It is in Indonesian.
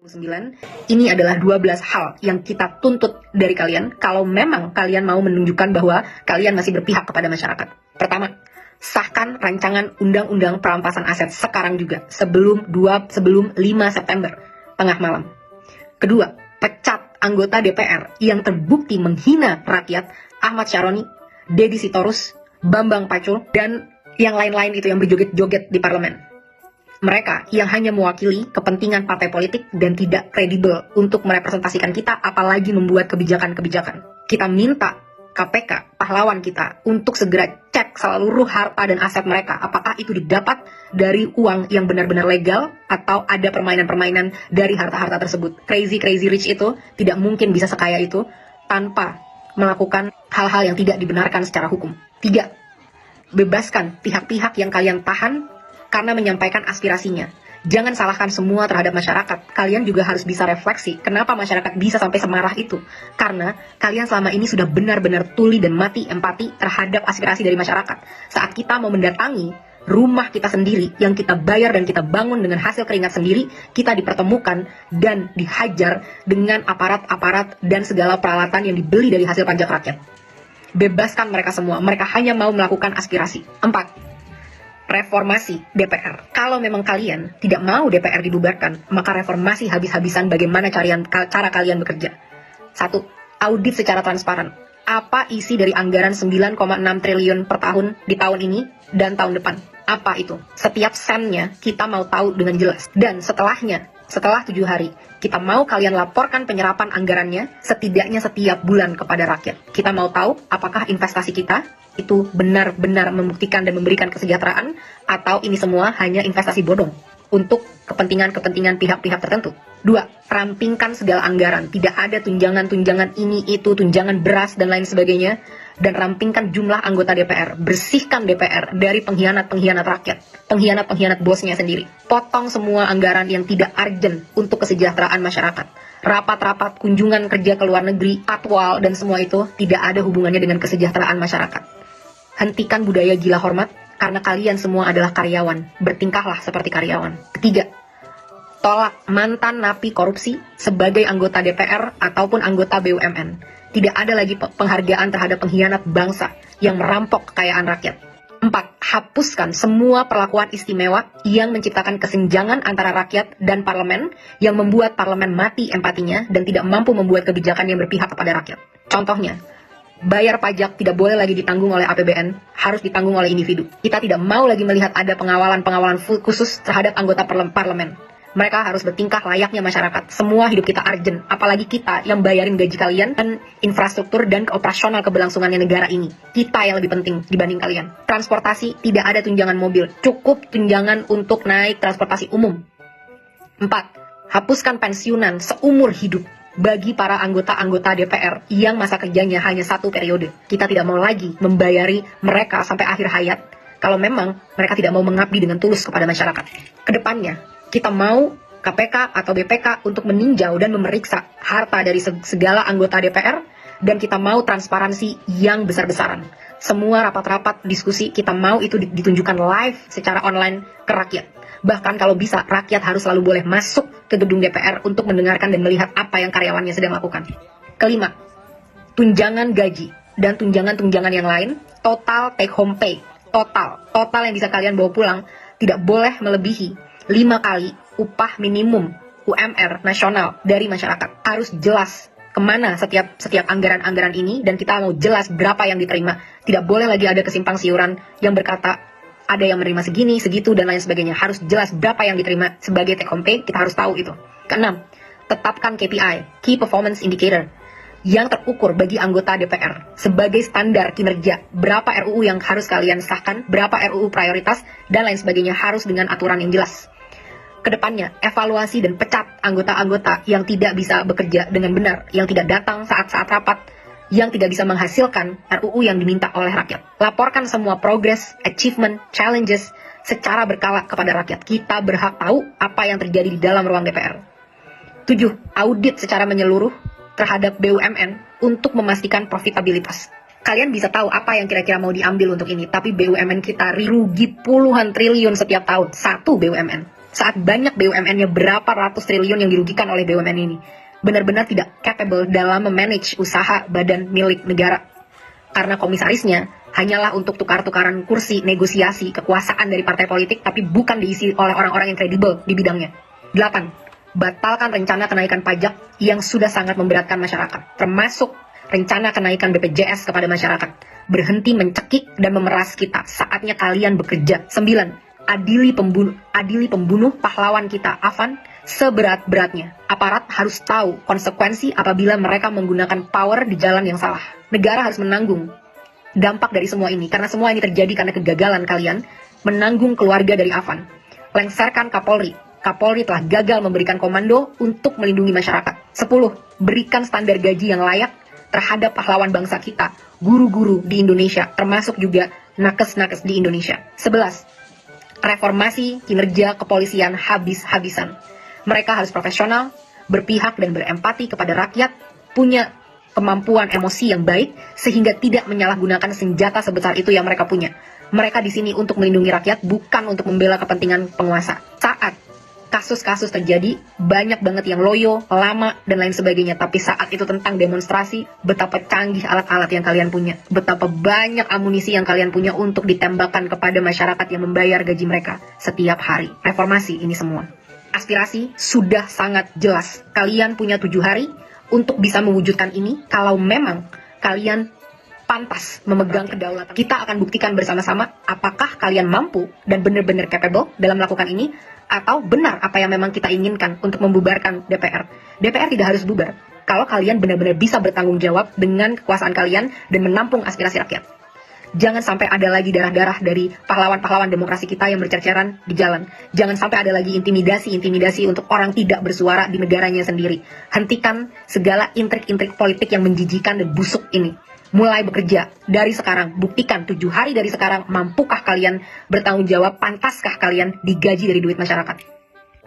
Ini adalah 12 hal yang kita tuntut dari kalian kalau memang kalian mau menunjukkan bahwa kalian masih berpihak kepada masyarakat. Pertama, sahkan rancangan undang-undang perampasan aset sekarang juga sebelum 5 September tengah malam. Kedua, pecat anggota DPR yang terbukti menghina rakyat Ahmad Syaroni, Deddy Sitorus, Bambang Pacul, dan yang lain-lain itu yang berjoget-joget di parlemen. Mereka yang hanya mewakili kepentingan partai politik dan tidak kredibel untuk merepresentasikan kita, apalagi membuat kebijakan-kebijakan. Kita minta KPK, pahlawan kita, untuk segera cek seluruh harta dan aset mereka. Apakah itu didapat dari uang yang benar-benar legal atau ada permainan-permainan dari harta-harta tersebut. Crazy rich itu tidak mungkin bisa sekaya itu tanpa melakukan hal-hal yang tidak dibenarkan secara hukum. 3. Bebaskan pihak-pihak yang kalian tahan karena menyampaikan aspirasinya. Jangan salahkan semua terhadap masyarakat. Kalian juga harus bisa refleksi kenapa masyarakat bisa sampai semarah itu. Karena kalian selama ini sudah benar-benar tuli dan mati empati terhadap aspirasi dari masyarakat. Saat kita mau mendatangi rumah kita sendiri yang kita bayar dan kita bangun dengan hasil keringat sendiri, kita dipertemukan dan dihajar dengan aparat-aparat dan segala peralatan yang dibeli dari hasil pajak rakyat. Bebaskan mereka semua. Mereka hanya mau melakukan aspirasi. 4. Reformasi DPR. Kalau memang kalian tidak mau DPR dibubarkan, maka reformasi habis-habisan bagaimana cara kalian bekerja. 1. Audit secara transparan. Apa isi dari anggaran 9,6 triliun per tahun di tahun ini dan tahun depan? Apa itu? Setiap sennya kita mau tahu dengan jelas. Dan setelahnya, setelah 7 hari, kita mau kalian laporkan penyerapan anggarannya setidaknya setiap bulan kepada rakyat. Kita mau tahu apakah investasi kita itu benar-benar membuktikan dan memberikan kesejahteraan, atau ini semua hanya investasi bodong untuk kepentingan pihak-pihak tertentu. 2. Rampingkan segala anggaran. Tidak ada tunjangan-tunjangan ini, itu, tunjangan beras, dan lain sebagainya. Dan rampingkan jumlah anggota DPR. Bersihkan DPR dari pengkhianat-pengkhianat rakyat. Pengkhianat-pengkhianat bosnya sendiri. Potong semua anggaran yang tidak urgent untuk kesejahteraan masyarakat. Rapat-rapat, kunjungan kerja ke luar negeri, patwal, dan semua itu tidak ada hubungannya dengan kesejahteraan masyarakat. Hentikan budaya gila hormat, karena kalian semua adalah karyawan. Bertingkahlah seperti karyawan. 3. Tolak mantan napi korupsi sebagai anggota DPR ataupun anggota BUMN. Tidak ada lagi penghargaan terhadap pengkhianat bangsa yang merampok kekayaan rakyat. 4. Hapuskan semua perlakuan istimewa yang menciptakan kesenjangan antara rakyat dan parlemen, yang membuat parlemen mati empatinya dan tidak mampu membuat kebijakan yang berpihak kepada rakyat. Contohnya, bayar pajak tidak boleh lagi ditanggung oleh APBN, harus ditanggung oleh individu. Kita tidak mau lagi melihat ada pengawalan khusus terhadap anggota parlemen. Mereka harus bertingkah layaknya masyarakat. Semua hidup kita urgent, apalagi kita yang bayarin gaji kalian dan infrastruktur dan operasional keberlangsungannya negara ini. Kita yang lebih penting dibanding kalian. Transportasi, tidak ada tunjangan mobil, cukup tunjangan untuk naik transportasi umum. 4. Hapuskan pensiunan seumur hidup bagi para anggota-anggota DPR yang masa kerjanya hanya 1 periode. Kita tidak mau lagi membayari mereka sampai akhir hayat kalau memang mereka tidak mau mengabdi dengan tulus kepada masyarakat. Kedepannya, kita mau KPK atau BPK untuk meninjau dan memeriksa harta dari segala anggota DPR, dan kita mau transparansi yang besar-besaran. Semua rapat-rapat diskusi kita mau itu ditunjukkan live secara online ke rakyat. Bahkan kalau bisa, rakyat harus selalu boleh masuk ke gedung DPR untuk mendengarkan dan melihat apa yang karyawannya sedang lakukan. 5. Tunjangan gaji dan tunjangan-tunjangan yang lain, total take home pay, total yang bisa kalian bawa pulang, tidak boleh melebihi 5 kali upah minimum UMR nasional dari masyarakat. Harus jelas kemana setiap anggaran-anggaran ini, dan kita mau jelas berapa yang diterima. Tidak boleh lagi ada kesimpang siuran yang berkata ada yang menerima segini, segitu, dan lain sebagainya. Harus jelas berapa yang diterima sebagai take home pay, kita harus tahu itu. 6. Tetapkan KPI, Key Performance Indicator, yang terukur bagi anggota DPR sebagai standar kinerja. Berapa RUU yang harus kalian sahkan, berapa RUU prioritas, dan lain sebagainya, harus dengan aturan yang jelas. Kedepannya, evaluasi dan pecat anggota-anggota yang tidak bisa bekerja dengan benar, yang tidak datang saat-saat rapat, yang tidak bisa menghasilkan RUU yang diminta oleh rakyat. Laporkan semua progress, achievement, challenges secara berkala kepada rakyat. Kita berhak tahu apa yang terjadi di dalam ruang DPR. 7. Audit secara menyeluruh terhadap BUMN untuk memastikan profitabilitas. Kalian bisa tahu apa yang kira-kira mau diambil untuk ini, tapi BUMN kita rugi puluhan triliun setiap tahun. 1 BUMN. Saat banyak BUMN-nya berapa ratus triliun yang dirugikan oleh BUMN ini. Benar-benar tidak capable dalam memanage usaha badan milik negara. Karena komisarisnya hanyalah untuk tukar-tukaran kursi, negosiasi, kekuasaan dari partai politik, tapi bukan diisi oleh orang-orang yang kredibel di bidangnya. 8. Batalkan rencana kenaikan pajak yang sudah sangat memberatkan masyarakat, termasuk rencana kenaikan BPJS kepada masyarakat. Berhenti mencekik dan memeras kita, saatnya kalian bekerja. 9. Adili pembunuh pahlawan kita, Afan, seberat-beratnya. Aparat harus tahu konsekuensi apabila mereka menggunakan power di jalan yang salah. Negara harus menanggung dampak dari semua ini, karena semua ini terjadi karena kegagalan kalian menanggung keluarga dari Afan. Lengserkan Kapolri. Kapolri telah gagal memberikan komando untuk melindungi masyarakat. 10. Berikan standar gaji yang layak terhadap pahlawan bangsa kita, guru-guru di Indonesia, termasuk juga nakes-nakes di Indonesia. 11. Reformasi kinerja kepolisian habis-habisan. Mereka harus profesional, berpihak dan berempati kepada rakyat, punya kemampuan emosi yang baik, sehingga tidak menyalahgunakan senjata sebesar itu yang mereka punya. Mereka di sini untuk melindungi rakyat, bukan untuk membela kepentingan penguasa. Saat kasus-kasus terjadi, banyak banget yang loyo, lama, dan lain sebagainya. Tapi saat itu tentang demonstrasi, betapa canggih alat-alat yang kalian punya. Betapa banyak amunisi yang kalian punya untuk ditembakkan kepada masyarakat yang membayar gaji mereka setiap hari. Reformasi ini semua. Aspirasi sudah sangat jelas. Kalian punya 7 hari untuk bisa mewujudkan ini. Kalau memang kalian pantas memegang kedaulatan, kita akan buktikan bersama-sama apakah kalian mampu dan benar-benar capable dalam melakukan ini, atau benar apa yang memang kita inginkan untuk membubarkan DPR. DPR tidak harus bubar kalau kalian benar-benar bisa bertanggung jawab dengan kekuasaan kalian dan menampung aspirasi rakyat. Jangan sampai ada lagi darah-darah dari pahlawan-pahlawan demokrasi kita yang bercerceran di jalan. Jangan sampai ada lagi intimidasi-intimidasi untuk orang tidak bersuara di negaranya sendiri. Hentikan segala intrik-intrik politik yang menjijikan dan busuk ini. Mulai bekerja dari sekarang. Buktikan 7 hari dari sekarang, mampukah kalian bertanggung jawab, pantaskah kalian digaji dari duit masyarakat.